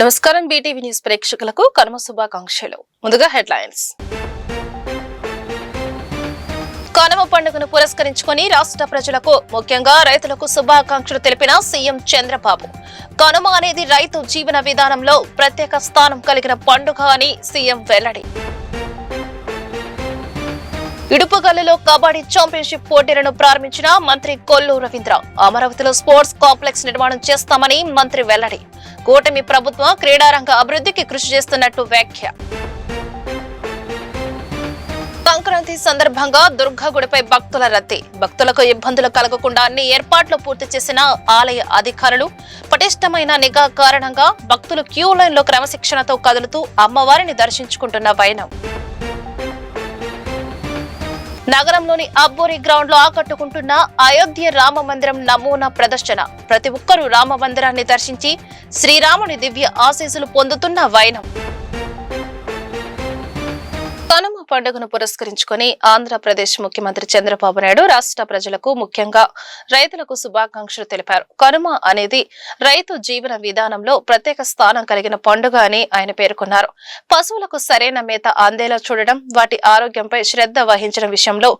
నమస్కారం BTV news ప్రేక్షకులకు కనుమ శుభాకాంక్షలు. ముందుగా హెడ్లైన్స్. కనుమ పండుగను పురస్కరించుకొని రాష్ట్ర ప్రజలకు ముఖ్యంగా రైతులకు శుభాకాంక్షలు తెలిపిన సీఎం చంద్రబాబు. కనుమ అనేది రైతు జీవన విధానంలో ప్రత్యేక స్థానం కలిగిన పండుగ అని సీఎం వెల్లడి. ఇడుపుగల్లులో కబడ్డీ ఛాంపియన్షిప్ పోటీలను ప్రారంభించిన మంత్రి కొల్లు రవీంద్ర. అమరావతిలో స్పోర్ట్స్ కాంప్లెక్స్ నిర్మాణం చేస్తామని మంత్రి వెల్లడి. కూటమి ప్రభుత్వం క్రీడారంగ అభివృద్ధికి కృషి చేస్తున్నట్టు వ్యాఖ్య. సంక్రాంతి సందర్భంగా దుర్గగుడిపై భక్తుల రద్దీ. భక్తులకు ఇబ్బందులు కలగకుండా అన్ని ఏర్పాట్లు పూర్తి చేసిన ఆలయ అధికారులు. పటిష్టమైన నిఘా కారణంగా భక్తులు క్యూ లైన్లో క్రమశిక్షణతో కదులుతూ అమ్మవారిని దర్శించుకుంటున్న వైనం. నగరంలోని అబ్బోరి గ్రౌండ్ లో ఆకట్టుకుంటున్న అయోధ్య రామ మందిరం నమూనా ప్రదర్శన. ప్రతి ఒక్కరూ రామ మందిరాన్ని దర్శించి శ్రీరాముని దివ్య ఆశీస్సులు పొందుతున్న వైనం. కనుమ పండుగను పురస్కరించుకొని ఆంధ్రప్రదేశ్ ముఖ్యమంత్రి చంద్రబాబు నాయుడు రాష్ట్ర ప్రజలకు ముఖ్యంగా రైతులకు శుభాకాంక్షలు తెలిపారు. కనుమ అనేది రైతు జీవన విధానంలో ప్రత్యేక స్థానం కలిగిన పండుగ అని ఆయన పేర్కొన్నారు. పశువులకు సరైన మేత అందేలా చూడడం, వాటి ఆరోగ్యంపై శ్రద్ధ వహించడం విషయంలో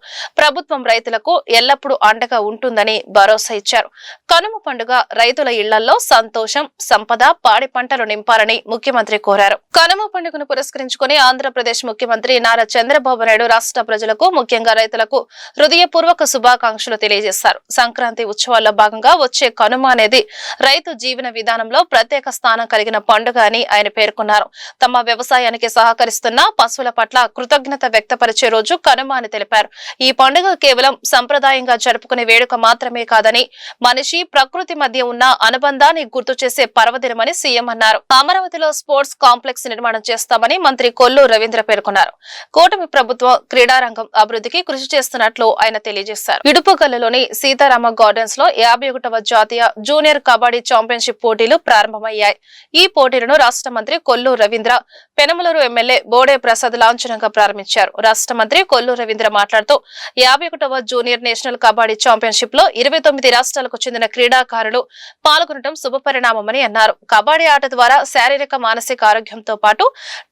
ప్రభుత్వం రైతులకు ఎల్లప్పుడూ అండగా ఉంటుందని భరోసా ఇచ్చారు. కనుమ పండుగ రైతుల ఇళ్లలో సంతోషం, సంపద, పాడి పంటలు నింపాలని ముఖ్యమంత్రి కోరారు. కనుమ పండుగను పురస్కరించుకొని ఆంధ్రప్రదేశ్ ముఖ్యమంత్రి నారా చంద్రబాబు నాయుడు రాష్ట్ర ప్రజలకు ముఖ్యంగా రైతులకు హృదయపూర్వక శుభాకాంక్షలు తెలియజేశారు. సంక్రాంతి ఉత్సవాల్లో భాగంగా వచ్చే కనుమ అనేది రైతు జీవన విధానంలో ప్రత్యేక స్థానం కలిగిన పండుగ అని ఆయన పేర్కొన్నారు. తమ వ్యవసాయానికి సహకరిస్తున్న పశువుల పట్ల కృతజ్ఞత వ్యక్తపరిచే రోజు కనుమ అని తెలిపారు. ఈ పండుగ కేవలం సంప్రదాయంగా జరుపుకునే వేడుక మాత్రమే కాదని మనిషి, ప్రకృతి మధ్య ఉన్న అనుబంధాన్ని గుర్తు చేసే పర్వదినమని సీఎం అన్నారు. అమరావతిలో స్పోర్ట్స్ కాంప్లెక్స్ నిర్మాణం చేస్తామని మంత్రి కొల్లు రవీంద్ర పేర్కొన్నారు. కూటమి ప్రభుత్వం క్రీడారంగం అభివృద్ధికి కృషి చేస్తున్నట్లు ఆయన తెలియజేశారు. ఇడుపుగల్లులోని సీతారామ గార్డెన్స్ లో 51వ జాతీయ జూనియర్ కబడ్డీ ఛాంపియన్షిప్ పోటీలు ప్రారంభమయ్యాయి. ఈ పోటీలను రాష్ట్ర మంత్రి కొల్లు రవీంద్ర, పెనమలూరు ఎమ్మెల్యే బోడే ప్రసాద్ లాంఛనంగా ప్రారంభించారు. రాష్ట్ర మంత్రి కొల్లు రవీంద్ర మాట్లాడుతూ 51వ జూనియర్ నేషనల్ కబడ్డీ ఛాంపియన్షిప్ లో 29 రాష్ట్రాలకు చెందిన క్రీడాకారులు పాల్గొనడం శుభపరిణామమని అన్నారు. కబడ్డీ ఆట ద్వారా శారీరక, మానసిక ఆరోగ్యంతో పాటు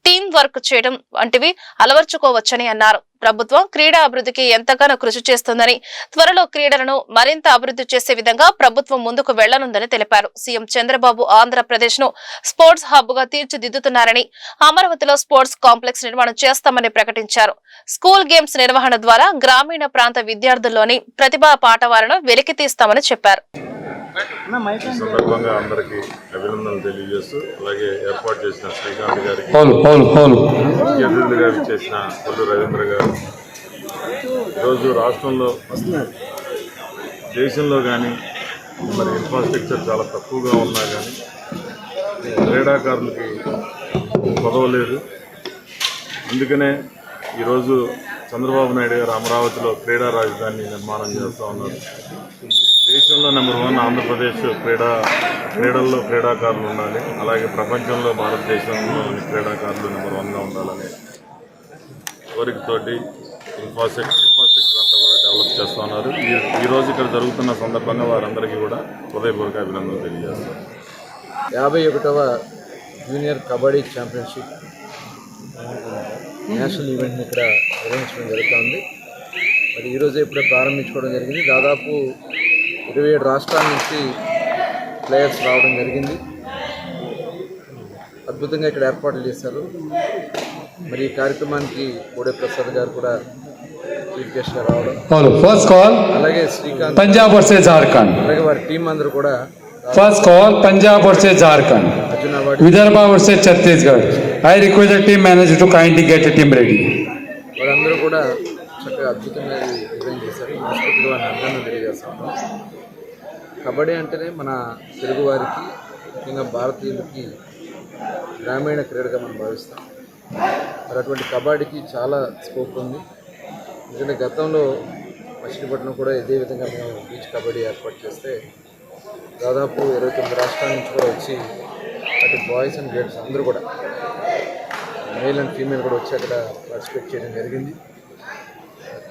టీం వర్క్ చేయడం వంటివి అలవర్చుకోవచ్చని అన్నారు. ప్రభుత్వం క్రీడా అభివృద్ధికి ఎంతగానో కృషి చేస్తుందని, త్వరలో క్రీడలను మరింత అభివృద్ధి చేసే విధంగా ప్రభుత్వం ముందుకు వెళ్లనుందని తెలిపారు. సీఎం చంద్రబాబు ఆంధ్రప్రదేశ్ ను స్పోర్ట్స్ హబ్ గా తీర్చిదిద్దుతున్నారని, అమరావతిలో స్పోర్ట్స్ కాంప్లెక్స్ నిర్మాణం చేస్తామని ప్రకటించారు. స్కూల్ గేమ్స్ నిర్వహణ ద్వారా గ్రామీణ ప్రాంత విద్యార్థుల్లోని ప్రతిభా పాఠవాలను వెలికితీస్తామని చెప్పారు. ఈ సందర్భంగా అందరికీ అభినందనలు తెలియజేస్తూ, అలాగే ఏర్పాటు చేసిన శ్రీకాంత్ గారికి, అతిథులు గారికి చేసిన కొల్లు రవీంద్ర గారు, ఈరోజు రాష్ట్రంలో, దేశంలో కానీ మరి ఇన్ఫ్రాస్ట్రక్చర్ చాలా తక్కువగా ఉన్నా కానీ క్రీడాకారులకి పదవలేదు. అందుకనే ఈరోజు చంద్రబాబు నాయుడు గారు అమరావతిలో క్రీడా రాజధాని నిర్మాణం చేస్తూ ఉన్నారు. దేశంలో నెంబర్ 1 ఆంధ్రప్రదేశ్ క్రీడల్లో క్రీడాకారులు ఉండాలి, అలాగే ప్రపంచంలో భారతదేశంలోని క్రీడాకారులు నెంబర్ 1గా ఉండాలని కోరికతోటి ఇన్ఫ్రాస్ట్రక్చర్ అంతా కూడా డెవలప్ చేస్తూ ఉన్నారు. ఈరోజు ఇక్కడ జరుగుతున్న సందర్భంగా వారందరికీ కూడా హృదయపూర్వక అభినందనలు తెలియజేస్తారు. 51వ జూనియర్ కబడ్డీ ఛాంపియన్షిప్ నేషనల్ ఈవెంట్ని ఇక్కడ నిర్వహించడం జరుగుతుంది. మరి ఈరోజు ఇప్పుడే ప్రారంభించుకోవడం జరిగింది. దాదాపు 27 రాష్ట్రాల నుంచి ప్లేయర్స్ రావడం జరిగింది. అద్భుతంగా ఇక్కడ ఏర్పాట్లు చేశారు. మరి ఈ కార్యక్రమానికి బోడే ప్రసాద్ గారు కూడా చీఫ్ గెస్ట్గా రావడం, అలాగే శ్రీకాంత్, పంజాబ్ వర్సెస్ జార్ఖండ్, అలాగే వారి టీం అందరూ కూడా First call Punjab versus Jharkhand, Vidarbha versus Chhattisgarh. I request the team manager to kindly get the team ready. వాళ్ళందరూ కూడా చక్కగా అద్భుతంగా డిజైన్ చేశారు. మనస్ఫూర్తిగా వారిని అందరినీ తెలియజేస్తాము. కబడ్డీ అంటేనే మన తెలుగువారికి, ముఖ్యంగా భారతీయులకి గ్రామీణ క్రీడగా మనం భావిస్తాం. మరి అటువంటి కబడ్డీకి చాలా స్కోప్ ఉంది. ఎందుకంటే గతంలో మచిలీపట్నం కూడా ఇదే విధంగా మేము బీచ్ కబడ్డీ ఏర్పాటు చేస్తే దాదాపు 29 రాష్ట్రాల నుంచి కూడా వచ్చి, అటు బాయ్స్ అండ్ గర్ల్స్ అందరూ కూడా, మేల్ అండ్ ఫీమేల్ కూడా వచ్చి అక్కడ పార్టిసిపేట్ చేయడం జరిగింది.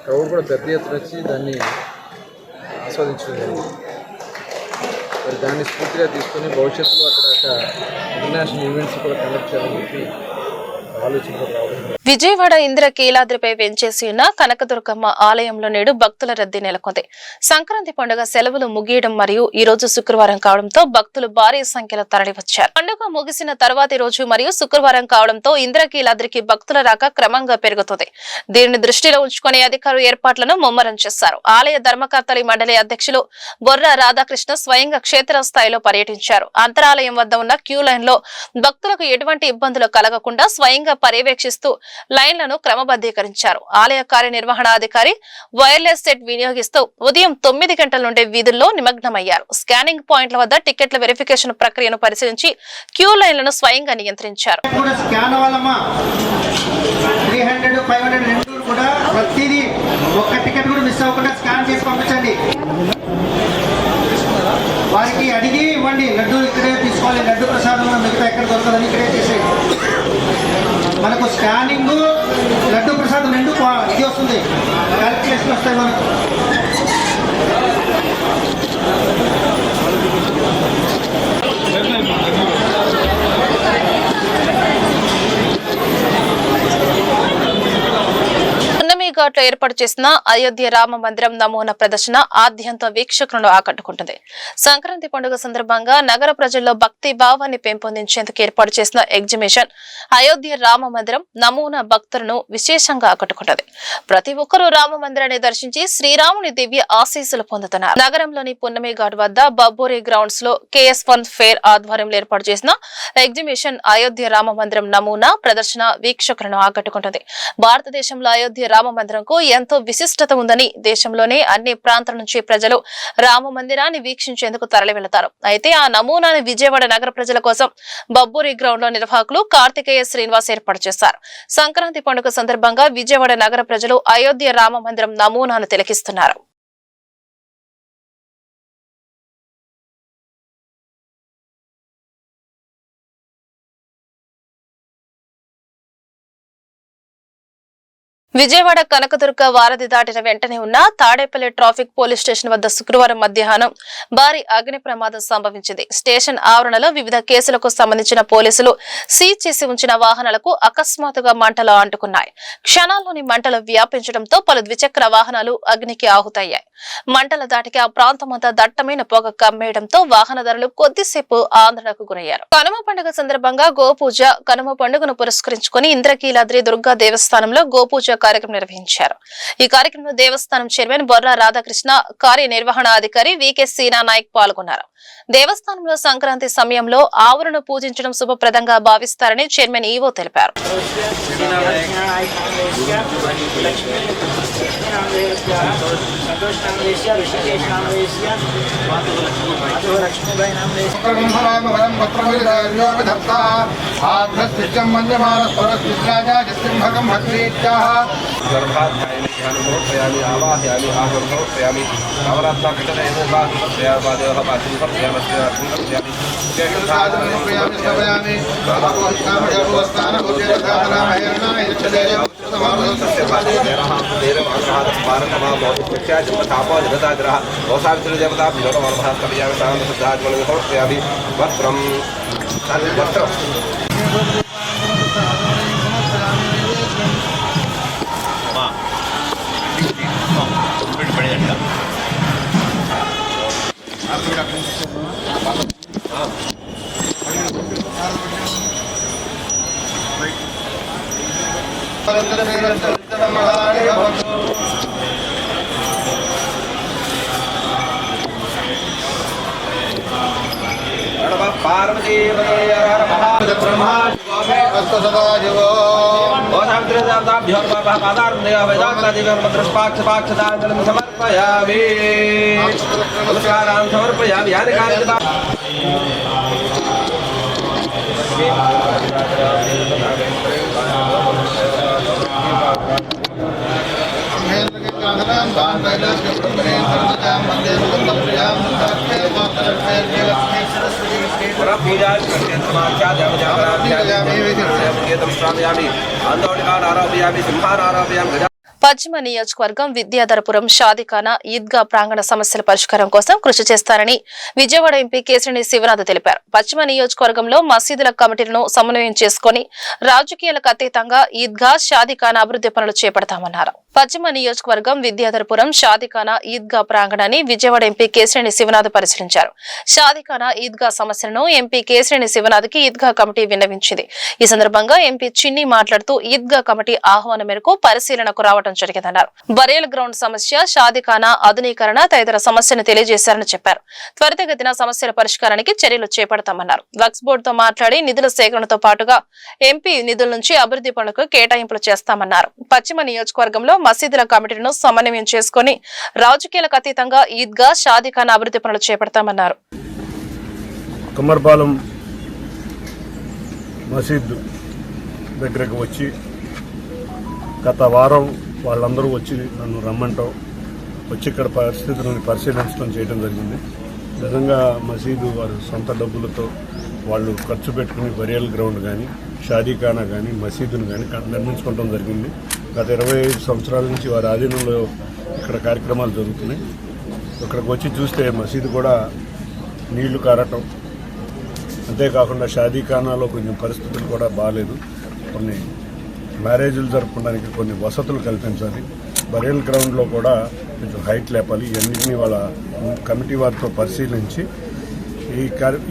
క్రౌడ్ కూడా పెద్ద ఎత్తున వచ్చి దాన్ని ఆస్వాదించడం జరిగింది. మరి దాన్ని స్ఫూర్తిగా తీసుకొని భవిష్యత్తులో అక్కడ ఇంటర్నేషనల్ ఈవెంట్స్ కూడా కండక్ట్ చేయాలని చెప్పి ఆలోచనలు రావడం. విజయవాడ ఇంద్రకీలాద్రిపై వెంచేసి ఉన్న కనకదుర్గమ్మ ఆలయంలో నేడు భక్తుల రద్దీ నెలకొంది. సంక్రాంతి పండుగ సెలవులు ముగియడం మరియు ఈ రోజు శుక్రవారం కావడంతో భక్తులు భారీ సంఖ్యలో తరలివచ్చారు. పండుగ ముగిసిన తర్వాతి రోజు మరియు శుక్రవారం కావడంతో ఇంద్రకీలాద్రికి భక్తుల రాక క్రమంగా పెరుగుతుంది. దీనిని దృష్టిలో ఉంచుకుని అధికారులు ఏర్పాట్లను ముమ్మరం చేశారు. ఆలయ ధర్మకర్తలి మండలి అధ్యక్షులు బొర్రా రాధాకృష్ణ స్వయంగా క్షేత్రస్థాయిలో పర్యటించారు. అంతరాలయం వద్ద ఉన్న క్యూ లైన్ లో భక్తులకు ఎటువంటి ఇబ్బందులు కలగకుండా స్వయంగా పర్యవేక్షిస్తూ లైన్లను క్రమబద్ధీకరించారు. ఆలయ కార్యనిర్వహణాధికారి వైర్లెస్ సెట్ వినియోగిస్తూ ఉదయం 9 గంటల నుండి వీధుల్లో నిమగ్నమయ్యారు. స్కానింగ్ పాయింట్ల వద్ద టికెట్ల వెరిఫికేషన్ ప్రక్రియను పరిశీలించి క్యూ లైన్లను స్వయంగా నియంత్రించారు. వారికి అడిగి ఇవ్వండి, లడ్డు ఇక్కడే తీసుకోవాలి, లడ్డు ప్రసాదం మిగతా ఎక్కడ దొరకదని ఇక్కడే చేసేది. మనకు స్కానింగ్ లడ్డు ప్రసాదం రెండు ఇది వస్తుంది, క్యాలిక్యులేషన్ వస్తాయి మనకు. ఘాట్లో ఏర్పాటు చేసిన అయోధ్య రామ మందిరం నమూనా ప్రదర్శన ఆద్యంత వీక్షకులను ఆకట్టుకుంటుంది. సంక్రాంతి పండుగ సందర్భంగా నగర ప్రజల్లో భక్తి భావాన్ని పెంపొందించేందుకు ఏర్పాటు చేసిన ఎగ్జిబిషన్ అయోధ్య రామ మందిరం నమూనా భక్తులను విశేషంగా ఆకట్టుకుంటుంది. ప్రతి ఒక్కరూ రామ మందిరాన్ని దర్శించి శ్రీరాముని దివ్య ఆశీస్సులు పొందుతున్నారు. నగరంలోని పున్నమి ఘాట్ వద్ద బబ్బోరి గ్రౌండ్స్ లో KS1 ఫేర్ ఆధ్వర్యంలో ఏర్పాటు చేసిన ఎగ్జిబిషన్ అయోధ్య రామ మందిరం నమూనా ప్రదర్శన వీక్షకులను ఆకట్టుకుంటుంది. భారతదేశంలో అయోధ్య రామ మందిరంకు ఎంతో విశిష్టత ఉందని దేశంలోనే అన్ని ప్రాంతాల నుంచి ప్రజలు రామ మందిరాన్ని వీక్షించేందుకు తరలి వెళతారు. అయితే ఆ నమూనాను విజయవాడ నగర ప్రజల కోసం బబ్బూరి గ్రౌండ్ లో నిర్వాహకులు కార్తికేయ శ్రీనివాస్ ఏర్పాటు చేశారు. సంక్రాంతి పండుగ సందర్భంగా విజయవాడ నగర ప్రజలు అయోధ్య రామ మందిరం నమూనాను తిలకిస్తున్నారు. విజయవాడ కనకదుర్గ వారధి దాటిన వెంటనే ఉన్న తాడేపల్లి ట్రాఫిక్ పోలీస్ స్టేషన్ వద్ద శుక్రవారం మధ్యాహ్నం భారీ అగ్ని ప్రమాదం సంభవించింది. స్టేషన్ ఆవరణలో వివిధ కేసులకు సంబంధించిన పోలీసులు సీజ్ చేసి ఉంచిన వాహనాలకు అకస్మాత్తుగా మంటలు అంటుకున్నాయి. క్షణాల్లోని మంటలు వ్యాపించడంతో పలు ద్విచక్ర వాహనాలు అగ్నికి ఆహుతయ్యాయి. మంటల దాటికి ఆ ప్రాంతమంతా దట్టమైన పొగ కమ్మేయడంతో వాహనదారులు కొద్దిసేపు ఆందోళనకు గురయ్యారు. కనుమ పండుగ సందర్భంగా గోపూజ. కనుమ పండుగను పురస్కరించుకుని ఇంద్రకీలాద్రి దుర్గా దేవస్థానంలో గోపూజ కార్యక్రమం నిర్వహించారు. ఈ కార్యక్రమంలో దేవస్థానం చైర్మన్ బొర్రా రాధాకృష్ణ, కార్యనిర్వహణాధికారి VK సీనా నాయక్ పాల్గొన్నారు. దేవస్థానంలో సంక్రాంతి సమయంలో ఆవులను పూజించడం శుభప్రదంగా భావిస్తారని చైర్మన్ ఈవో తెలిపారు. పశ్చిమ నియోజకవర్గం విద్యాధరపురం షాదిఖానా ఈద్గా ప్రాంగణ సమస్యల పరిష్కారం కోసం కృషి చేస్తారని విజయవాడ ఎంపీ కేశినేని శివనాథ్ తెలిపారు. పశ్చిమ నియోజకవర్గంలో మసీదుల కమిటీలను సమన్వయం చేసుకుని రాజకీయాలకు అతీతంగా ఈద్గా షాదిఖానా అభివృద్ధి పనులు చేపడతామన్నారు. పశ్చిమ నియోజకవర్గం విద్యాధరపురం షాదిఖానా ఈద్గా ప్రాంగణాన్ని విజయవాడ ఎంపీ కేశినేని శివనాథ్ పరిశీలించారు. షాదిఖానా ఈద్గా సమస్యలను ఎంపీ కేశినేని శివనాథ్ కి ఈద్గా కమిటీ విన్నవించింది. ఈ సందర్భంగా ఎంపీ చిన్ని మాట్లాడుతూ ఈద్గా కమిటీ ఆహ్వానం మేరకు పరిశీలనకు రావడం జరిగిందన్నారు. బరేల్ గ్రౌండ్ సమస్య, షాదిఖానా ఆధునీకరణ తదితర సమస్యను తెలియజేశారని చెప్పారు. త్వరితగతిన సమస్యల పరిష్కారానికి చర్యలు చేపడతామన్నారు. వక్స్ బోర్డుతో మాట్లాడి నిధుల సేకరణతో పాటుగా ఎంపీ నిధుల నుంచి అభివృద్ధి పనులకు కేటాయింపులు చేస్తామన్నారు. పశ్చిమ నియోజకవర్గంలో మసీదుల కమిటీలను సమన్వయం చేసుకుని రాజకీయాలకు అతీతంగా ఈద్గా షాదిఖానా అభివృద్ధి పనులు చేపడతామన్నారు. కుమ్మర్పాలెం మసీద్ దగ్గరకు వచ్చి గత వారం వాళ్ళందరూ వచ్చి నన్ను రమ్మంటాం, వచ్చి ఇక్కడ పరిస్థితులను పరిశీలించడం చేయడం జరిగింది. నిజంగా మసీదు వారు సొంత డబ్బులతో వాళ్ళు ఖర్చు పెట్టుకుని బరియల్ గ్రౌండ్ కానీ షాదీఖానా కానీ మసీదును కానీ నిర్మించుకోవడం జరిగింది. గత 25 సంవత్సరాల నుంచి వారి ఆధీనంలో ఇక్కడ కార్యక్రమాలు జరుగుతున్నాయి. ఇక్కడికి వచ్చి చూస్తే మసీదు కూడా నీళ్లు కారటం, అంతేకాకుండా షాదీఖానాలో కొంచెం పరిస్థితులు కూడా బాగాలేదు. కొన్ని మ్యారేజీలు జరుపుకోవడానికి కొన్ని వసతులు కల్పించాలి. బరియల్ గ్రౌండ్లో కూడా కొంచెం హైట్ లేపాలి. ఇవన్నింటినీ వాళ్ళ కమిటీ వారితో పరిశీలించి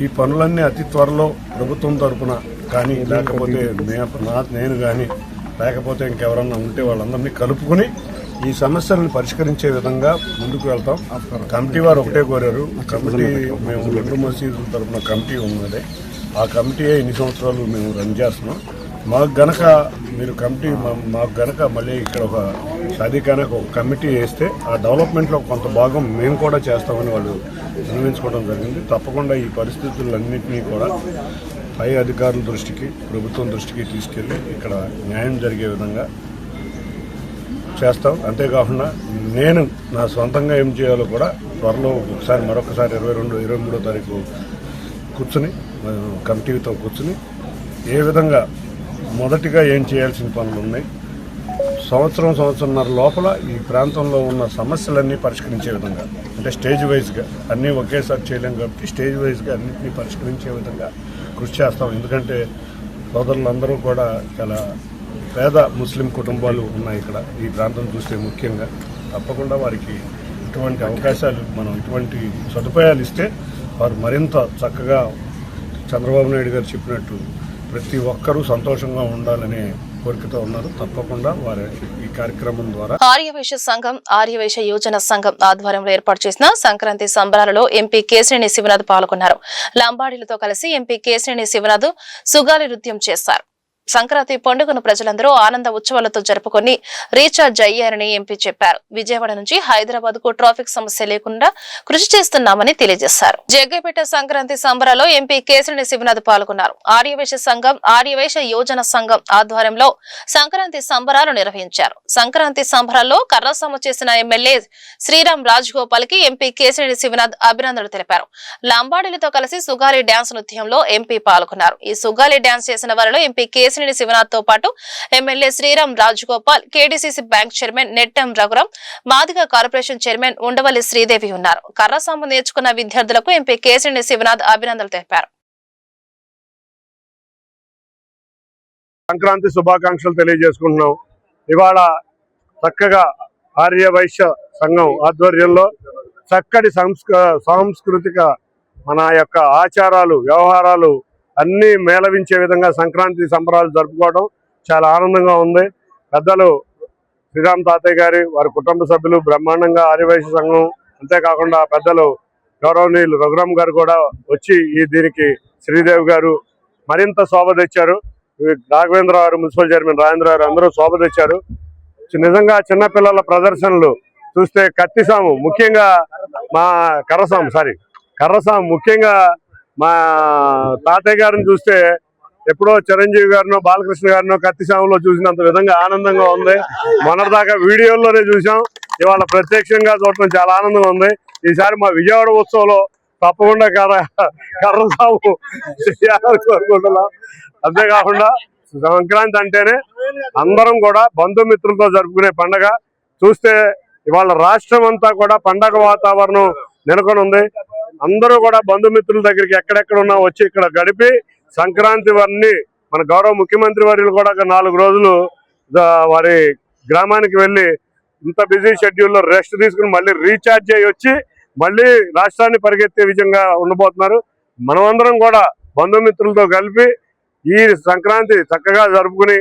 ఈ పనులన్నీ అతి త్వరలో ప్రభుత్వం తరఫున కానీ లేకపోతే నేను కానీ లేకపోతే ఇంకెవరన్నా ఉంటే వాళ్ళందరినీ కలుపుకొని ఈ సమస్యలను పరిష్కరించే విధంగా ముందుకు వెళ్తాం. కమిటీ వారు ఒకటే కోరారు. కమిటీ మేము 2 మసీదుల తరఫున కమిటీ ఉన్నది. ఆ కమిటీ ఇన్ని సంవత్సరాలు మేము రన్ చేస్తున్నాం. మాకు గనక మీరు కమిటీ మాకు గనక మళ్ళీ ఇక్కడ ఒక షాదీఖానాకు ఒక కమిటీ వేస్తే ఆ డెవలప్మెంట్లో కొంత భాగం మేము కూడా చేస్తామని వాళ్ళు నిర్ణయించుకోవడం జరిగింది. తప్పకుండా ఈ పరిస్థితులన్నింటినీ కూడా పై అధికారుల దృష్టికి, ప్రభుత్వం దృష్టికి తీసుకెళ్ళి ఇక్కడ న్యాయం జరిగే విధంగా చేస్తాం. అంతేకాకుండా నేను నా సొంతంగా ఏం చేయాలో కూడా త్వరలో మరొకసారి 22, 23వ తారీఖు కూర్చుని కమిటీతో కూర్చుని ఏ విధంగా మొదటిగా ఏం చేయాల్సిన పనులు ఉన్నాయి, సంవత్సరంన్నర లోపల ఈ ప్రాంతంలో ఉన్న సమస్యలన్నీ పరిష్కరించే విధంగా, అంటే స్టేజ్ వైజ్గా అన్నీ ఒకేసారి చేయలేం కాబట్టి స్టేజ్ వైజ్గా అన్నింటినీ పరిష్కరించే విధంగా కృషి చేస్తాం. ఎందుకంటే సోదరులందరూ కూడా చాలా పేద ముస్లిం కుటుంబాలు ఉన్నాయి ఇక్కడ ఈ ప్రాంతం చూస్తే ముఖ్యంగా. తప్పకుండా వారికి ఇటువంటి అవకాశాలు, మనం ఇటువంటి సదుపాయాలు ఇస్తే వారు మరింత చక్కగా చంద్రబాబు నాయుడు గారు చెప్పినట్టు ప్రతి ఒక్కరూ సంతోషంగా ఉండాలనే కోరికతో ఉన్నారు. తప్పకుండా వారి ఈ కార్యక్రమం ద్వారా ఆర్యవైశ్య సంఘం, ఆర్యవైశ్య యోజన సంఘం ఆధ్వర్యంలో ఏర్పాటు చేసిన సంక్రాంతి సంబరాలలో ఎంపీ కేశినేని శివనాథ్ పాల్గొన్నారు. లంబాడీలతో కలిసి ఎంపీ కేశినేని శివనాథ్ సుగాలి నృత్యం చేశారు. సంక్రాంతి పండుగను ప్రజలందరూ ఆనంద ఉత్సవాలతో జరుపుకొని రీఛార్జ్ అయ్యారని ఎంపీ చెప్పారు. విజయవాడ నుంచి హైదరాబాద్ కు ట్రాఫిక్ సమస్య లేకుండా కృషి చేస్తున్నామని తెలియజేశారు. జగ్గైపేట సంక్రాంతి సంబరాల్లో ఎంపీ కేశినేని శివనాథ్ పాల్గొన్నారు. ఆర్యవైశ్య సంఘం, ఆర్యవైశ్య యోజన సంఘం ఆధ్వర్యంలో సంక్రాంతి సంబరాలు నిర్వహించారు. సంక్రాంతి సంబరాల్లో కర్రసాము చేసిన ఎమ్మెల్యే శ్రీరామ్ రాజగోపాల్ కి ఎంపీ కేశినేని శివనాథ్ అభినందనలు తెలిపారు. లంబాడీలతో కలిసి సుగాలి డాన్స్ నృత్యంలో ఎంపీ పాల్గొన్నారు. ఈ సుగాలి డాన్స్ చేసిన వారిలో ఎంపీ కేశినేని శివనాథ్ తో పాటు MLA Sriram Rajagopal, KDCC bank chairman Nettem Raghuram, Madiga corporation chairman Undavalli Sridevi ఉన్నారు. కర్రసాము నేర్చుకున్న విద్యార్థులకు ఎంపీ కేశినేని శివనాథ్ అభినందనలు తెలిపారు. సంక్రాంతి శుభాకాంక్షలు తెలియజేసుకుంటున్నాం. ఇవాళ చక్కగా ఆర్యవైశ్య సంఘం ఆధ్వర్యంలో చక్కటి సాంస్కృతిక మన యొక్క ఆచారాలు, వ్యవహారాలు అన్నీ మేళవించే విధంగా సంక్రాంతి సంబరాలు జరుపుకోవడం చాలా ఆనందంగా ఉంది. పెద్దలు శ్రీరామ్ తాతయ్య గారి వారి కుటుంబ సభ్యులు బ్రహ్మాండంగా ఆర్యవైశ్య సంఘం, అంతేకాకుండా పెద్దలు గౌరవనీయులు రఘురామ్ గారు కూడా వచ్చి దీనికి శ్రీదేవి గారు మరింత శోభ తెచ్చారు. రాఘవేంద్ర గారు, మున్సిపల్ చైర్మన్ రాజేంద్ర గారు అందరూ శోభ తెచ్చారు. నిజంగా చిన్నపిల్లల ప్రదర్శనలు చూస్తే కత్తిసాము ముఖ్యంగా మా కర్రసాము ముఖ్యంగా మా తాతయ్య గారిని చూస్తే ఎప్పుడో చిరంజీవి గారినో బాలకృష్ణ గారినో కత్తిసాములో చూసినంత విధంగా ఆనందంగా ఉంది. మొన్నటిదాకా వీడియోల్లోనే చూసాం, ఇవాళ ప్రత్యక్షంగా చూడటం చాలా ఆనందంగా ఉంది. ఈసారి మా విజయవాడ ఉత్సవంలో తప్పకుండా కర్రసాము చేయాలని కోరుకుంటున్నాం. అంతేకాకుండా సంక్రాంతి అంటేనే అందరం కూడా బంధుమిత్రులతో జరుపుకునే పండగ. చూస్తే ఇవాళ రాష్ట్రం అంతా కూడా పండగ వాతావరణం నెలకొని ఉంది. అందరూ కూడా బంధుమిత్రుల దగ్గరికి ఎక్కడెక్కడ ఉన్నా వచ్చి ఇక్కడ గడిపి సంక్రాంతి వారిని మన గౌరవ ముఖ్యమంత్రి వర్యులు కూడా 4 రోజులు వారి గ్రామానికి వెళ్ళి ఇంత బిజీ షెడ్యూల్లో రెస్ట్ తీసుకుని మళ్ళీ రీఛార్జ్ అయ్యి వచ్చి మళ్ళీ రాష్ట్రాన్ని పరిగెత్తే విధంగా ఉండబోతున్నారు. మనమందరం కూడా బంధుమిత్రులతో కలిపి ఈ సంక్రాంతి చక్కగా జరుపుకుని,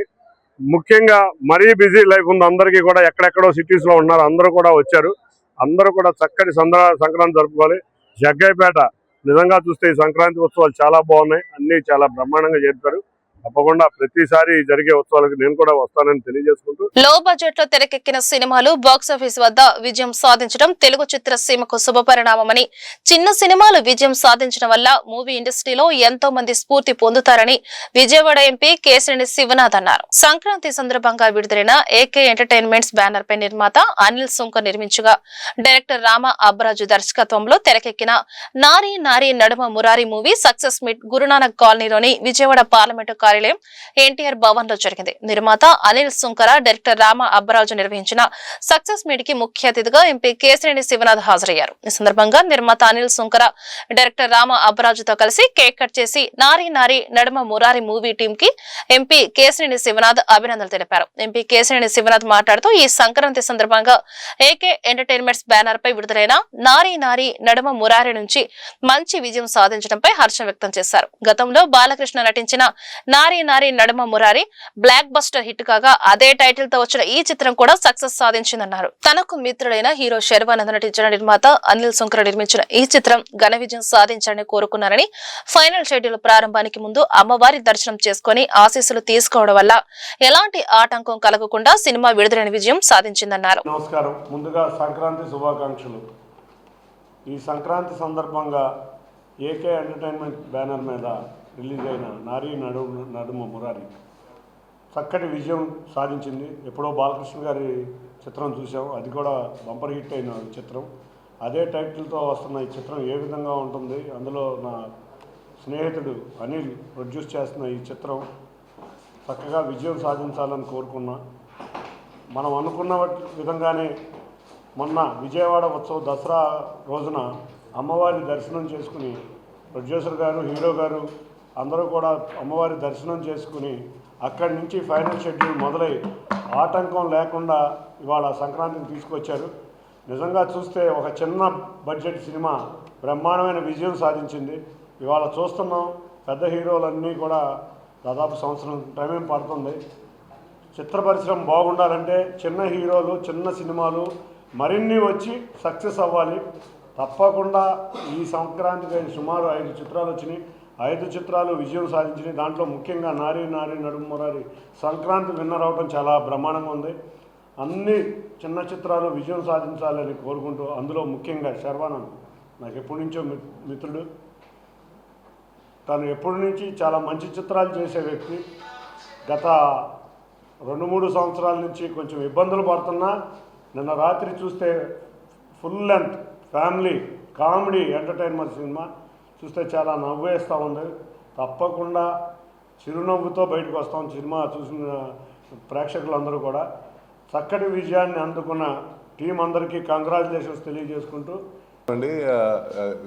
ముఖ్యంగా మరీ బిజీ లైఫ్ ఉంది అందరికీ కూడా, ఎక్కడెక్కడో సిటీస్ లో ఉన్నారు, అందరూ కూడా వచ్చారు. అందరూ కూడా చక్కటి సంక్రాంతి జరుపుకోవాలి. జగ్గయ్యపేట నిజంగా చూస్తే ఈ సంక్రాంతి ఉత్సవాలు చాలా బాగున్నాయి, అన్ని చాలా బ్రహ్మాండంగా చేస్తారు. తప్పకుండా ప్రతిసారి జరిగే ఉత్సవాలకు నేను కూడా వస్తానని తెలియజేసుకుంటూ, లో బడ్జెట్ లో తెరకెక్కిన సినిమాలు బాక్సాఫీస్ వద్ద విజయం సాధించడం తెలుగు చిత్రసీమకు శుభపరిణామమని, చిన్న సినిమాలు విజయం సాధించడం వల్ల మూవీ ఇండస్ట్రీలో ఎంతో మంది స్ఫూర్తి పొందుతారని విజయవాడ ఎంపీ కేశినేని శివనాథ్ అన్నారు. సంక్రాంతి సందర్భంగా విడుదలైన ఏకే ఎంటర్టైన్మెంట్స్ బ్యానర్ పై నిర్మాత అనిల్ సుంకర్ నిర్మించగా డైరెక్టర్ రామ అబ్బరాజు దర్శకత్వంలో తెరకెక్కిన నారీ నారీ నడుమ Murari movie success meet Guru Nanak కాలనీలోని విజయవాడ పార్లమెంటు కార్యాలయం ఎన్టీఆర్ భవన్ లో జరిగింది. నిర్మాత అనిల్ సుంకర, డైరెక్టర్ రామ అబ్బరాజు నిర్వహించిన సక్సెస్ మీట్ కి ముఖ్య అతిథిగా ఎంపీ కేశినేని శివనాథ్ హాజరయ్యారు. ఈ సందర్భంగా నిర్మాత అనిల్ సుంకర, డైరెక్టర్ రామ అబ్బరాజుతో కలిసి కేక్ కట్ చేసి నారీ నారీ నడుమ మురారి మూవీ టీం కి ఎంపీ కేశినేని శివనాథ్ అభినందనలు తెలిపారు. ఎంపీ కేశినేని శివనాథ్ మాట్లాడుతూ ఈ సంక్రాంతి సందర్భంగా ఏకే ఎంటర్టైన్మెంట్స్ బ్యానర్ పై విడుదలైన నారీ నారీ నడుమ మురారి నుంచి మంచి విజయం సాధించడంపై హర్షం వ్యక్తం చేశారు. గతంలో బాలకృష్ణ నటించిన నారీ నారీ నడుమ మురారి బ్లాక్ బస్టర్ హిట్ కాగా అదే టైటిల్ తో వచ్చిన ఈ చిత్రం కూడా సక్సెస్ సాధించిందన్నారు. తనకు మిత్రుడైన హీరో శర్వానంద్ నటించిన నిర్మాత అనిల్ సుంకర నిర్మించిన ఈ చిత్రం ఘన విజయం సాధించాలని కోరుకున్నారని, ఫైనల్ షెడ్యూల్ ప్రారంభానికి ముందు అమ్మవారి దర్శనం చేసుకుని ఆశీస్సులు తీసుకోవడం వల్ల ఎలాంటి ఆటంకం కలగకుండా సినిమా విడుదలైన విజయం సాధించిందన్నారు. నమస్కారం. ముందుగా సంక్రాంతి శుభాకాంక్షలు. ఈ సంక్రాంతి సందర్భంగా ఏకే ఎంటర్టైన్మెంట్ బ్యానర్ మీద రిలీజ్ అయిన నారీ నడుమ మురారి చక్కటి విజయం సాధించింది. ఎప్పుడో బాలకృష్ణ గారి చిత్రం చూసాం, అది కూడా బంపర్ హిట్ అయిన చిత్రం. అదే టైటిల్తో వస్తున్న ఈ చిత్రం ఏ విధంగా ఉంటుంది, అందులో నా స్నేహితుడు అనిల్ ప్రొడ్యూస్ చేస్తున్న ఈ చిత్రం చక్కగా విజయం సాధించాలని కోరుకున్నా. మనం అనుకున్న విధంగానే మొన్న విజయవాడ ఉత్సవ దసరా రోజున అమ్మవారి దర్శనం చేసుకుని ప్రొడ్యూసర్ గారు, హీరో గారు అందరూ కూడా అమ్మవారి దర్శనం చేసుకుని అక్కడి నుంచి ఫైనల్ షెడ్యూల్ మొదలై ఆటంకం లేకుండా ఇవాళ సంక్రాంతిని తీసుకొచ్చారు. నిజంగా చూస్తే ఒక చిన్న బడ్జెట్ సినిమా బ్రహ్మాండమైన విజయం సాధించింది. ఇవాళ చూస్తున్నాం, పెద్ద హీరోలన్నీ కూడా దాదాపు సంవత్సరం టైం పడుతుంది. చిత్ర పరిశ్రమ బాగుండాలంటే చిన్న హీరోలు, చిన్న సినిమాలు మరిన్ని వచ్చి సక్సెస్ అవ్వాలి. తప్పకుండా ఈ సంక్రాంతికి సుమారు 5 చిత్రాలు వచ్చినాయి. 5 చిత్రాలు విజయం సాధించినాయి. దాంట్లో ముఖ్యంగా నారీ నారీ నడుమ మురారి సంక్రాంతి విన్నర్ అవడం చాలా బ్రహ్మాండంగా ఉంది. అన్ని చిన్న చిత్రాలు విజయం సాధించాలని కోరుకుంటూ, అందులో ముఖ్యంగా శర్వానంద్ నాకు ఎప్పటి నుంచో మిత్రుడు. తను ఎప్పటి నుంచి చాలా మంచి చిత్రాలు చేసే వ్యక్తి. గత 2-3 సంవత్సరాల నుంచి కొంచెం ఇబ్బందులు పడుతున్నా నిన్న రాత్రి చూస్తే full length family comedy entertainment cinema చూస్తే చాలా నవ్వేస్తూ ఉంది. తప్పకుండా చిరునవ్వుతో బయటకు వస్తాం. సినిమా చూసిన ప్రేక్షకులందరూ కూడా చక్కటి విజయాన్ని అందుకున్న టీం అందరికీ కంగ్రాచులేషన్స్ తెలియజేసుకుంటూ అండి.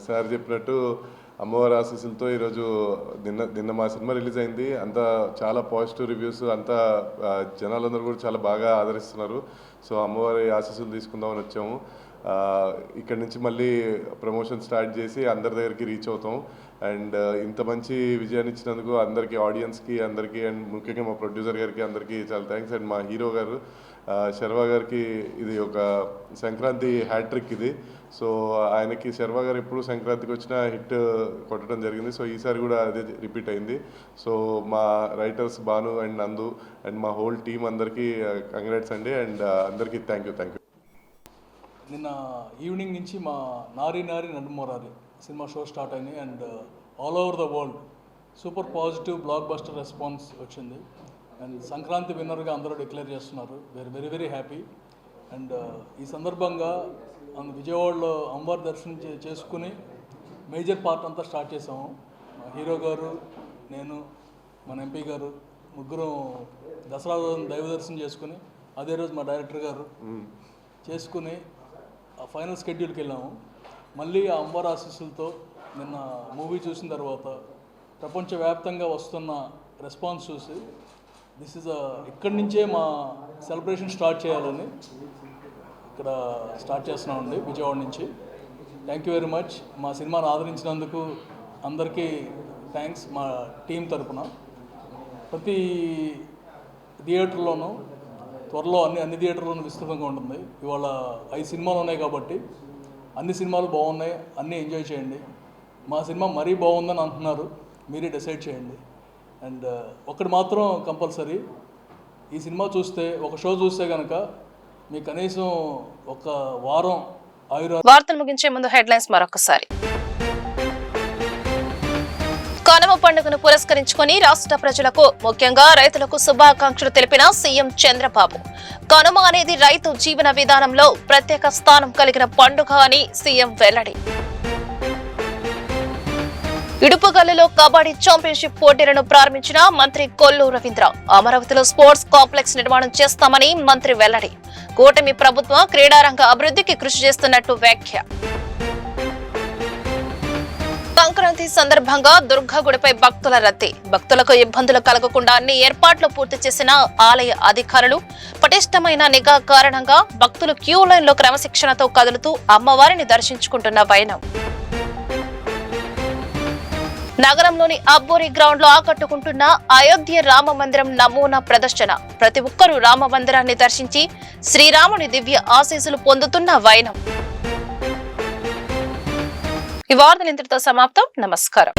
సార్ చెప్పినట్టు అమ్మవారి ఆశీస్సులతో ఈరోజు నిన్న మా సినిమా రిలీజ్ అయింది. అంతా చాలా పాజిటివ్ రివ్యూస్, అంతా జనాలందరూ కూడా చాలా బాగా ఆదరిస్తున్నారు. సో అమ్మవారి ఆశీస్సులు తీసుకుందామని వచ్చాము. ఇక్కడ నుంచి మళ్ళీ ప్రమోషన్ స్టార్ట్ చేసి అందరి దగ్గరికి రీచ్ అవుతాం. అండ్ ఇంత మంచి విజయాన్ని ఇచ్చినందుకు అందరికీ, ఆడియన్స్కి అందరికీ, అండ్ ముఖ్యంగా మా ప్రొడ్యూసర్ గారికి అందరికీ చాలా థ్యాంక్స్. అండ్ మా హీరో గారు శర్వా గారికి ఇది ఒక సంక్రాంతి హ్యాట్రిక్ ఇది. సో ఆయనకి శర్వా గారు ఎప్పుడు సంక్రాంతికి వచ్చినా హిట్ కొట్టడం జరిగింది. సో ఈసారి కూడా అదే రిపీట్ అయింది. సో మా రైటర్స్ భాను అండ్ నందు అండ్ మా హోల్ టీమ్ అందరికీ కంగ్రాట్స్ అండి. అండ్ అందరికీ థ్యాంక్ యూ. నిన్న ఈవినింగ్ నుంచి మా నారీ నారీ నడుమోరారి సినిమా షో స్టార్ట్ అయింది. And all over the world super positive block buster response వచ్చింది. అండ్ సంక్రాంతి విన్నర్గా అందరూ డిక్లేర్ చేస్తున్నారు. Very very happy. అండ్ ఈ సందర్భంగా విజయవాడలో అమ్మవారి దర్శనం చేసుకుని మేజర్ పార్ట్ అంతా స్టార్ట్ చేసాము. మా హీరో గారు, నేను, మన ఎంపీ గారు ముగ్గురం దసరా రోజు దైవ దర్శనం చేసుకుని అదే రోజు మా డైరెక్టర్ గారు చేసుకుని ఆ ఫైనల్ స్కెడ్యూల్కి వెళ్ళాము. మళ్ళీ ఆ అమ్మవారి ఆశీస్సులతో నిన్న మూవీ చూసిన తర్వాత ప్రపంచవ్యాప్తంగా వస్తున్న రెస్పాన్స్ చూసి ఇక్కడి నుంచే మా సెలబ్రేషన్ స్టార్ట్ చేయాలని ఇక్కడ స్టార్ట్ చేస్తున్నామండి, విజయవాడ నుంచి. Thank you very much. మా సినిమాను ఆదరించినందుకు అందరికీ థ్యాంక్స్ మా టీం తరపున. ప్రతి థియేటర్లోనూ త్వరలో అన్ని థియేటర్లోనూ విస్తృతంగా ఉంటుంది. ఇవాళ 5 సినిమాలు ఉన్నాయి కాబట్టి అన్ని సినిమాలు బాగున్నాయి, అన్నీ ఎంజాయ్ చేయండి. మా సినిమా మరీ బాగుందని అంటున్నారు, మీరే డిసైడ్ చేయండి. అండ్ ఒకటి మాత్రం కంపల్సరీ, ఈ సినిమా చూస్తే ఒక షో చూస్తే కనుక మీకు కనీసం ఒక వారం వార్తలు ముగించే ముందు హెడ్లైన్స్ మరొకసారి. కనుమ పండుగను పురస్కరించుకొని రాష్ట్ర ప్రజలకు ముఖ్యంగా రైతులకు శుభాకాంక్షలు తెలిపిన సీఎం చంద్రబాబు. కనుమ అనేది రైతు జీవన విధానంలో ప్రత్యేక స్థానం కలిగిన పండుగ అని సీఎం వెల్లడి. ఇడుపుగల్లులో కబడ్డీ ఛాంపియన్షిప్ పోటీలను ప్రారంభించిన మంత్రి కొల్లు రవీంద్ర. అమరావతిలో స్పోర్ట్స్ కాంప్లెక్స్ నిర్మాణం చేస్తామని మంత్రి వెల్లడి. కూటమి ప్రభుత్వం క్రీడారంగ అభివృద్ధికి కృషి చేస్తున్నట్టు వ్యాఖ్య. సంక్రాంతి సందర్భంగా దుర్గాగుడిపై భక్తుల రద్దీ. భక్తులకు ఇబ్బందులు కలగకుండా అన్ని ఏర్పాట్లు పూర్తి చేసిన ఆలయ అధికారులు. పటిష్టమైన నిఘా కారణంగా భక్తులు క్యూ లైన్లో క్రమశిక్షణతో కదులుతూ అమ్మవారిని దర్శించుకుంటున్న వైనం. నగరంలోని అబ్బోరి గ్రౌండ్ లో ఆకట్టుకుంటున్న అయోధ్య రామ మందిరం నమూనా ప్రదర్శన. ప్రతి ఒక్కరూ రామ మందిరాన్ని దర్శించి శ్రీరాముని దివ్య ఆశీస్సులు పొందుతున్న వైనం. ఈ వార్తలు ఇంతటితో సమాప్తం. నమస్కారం.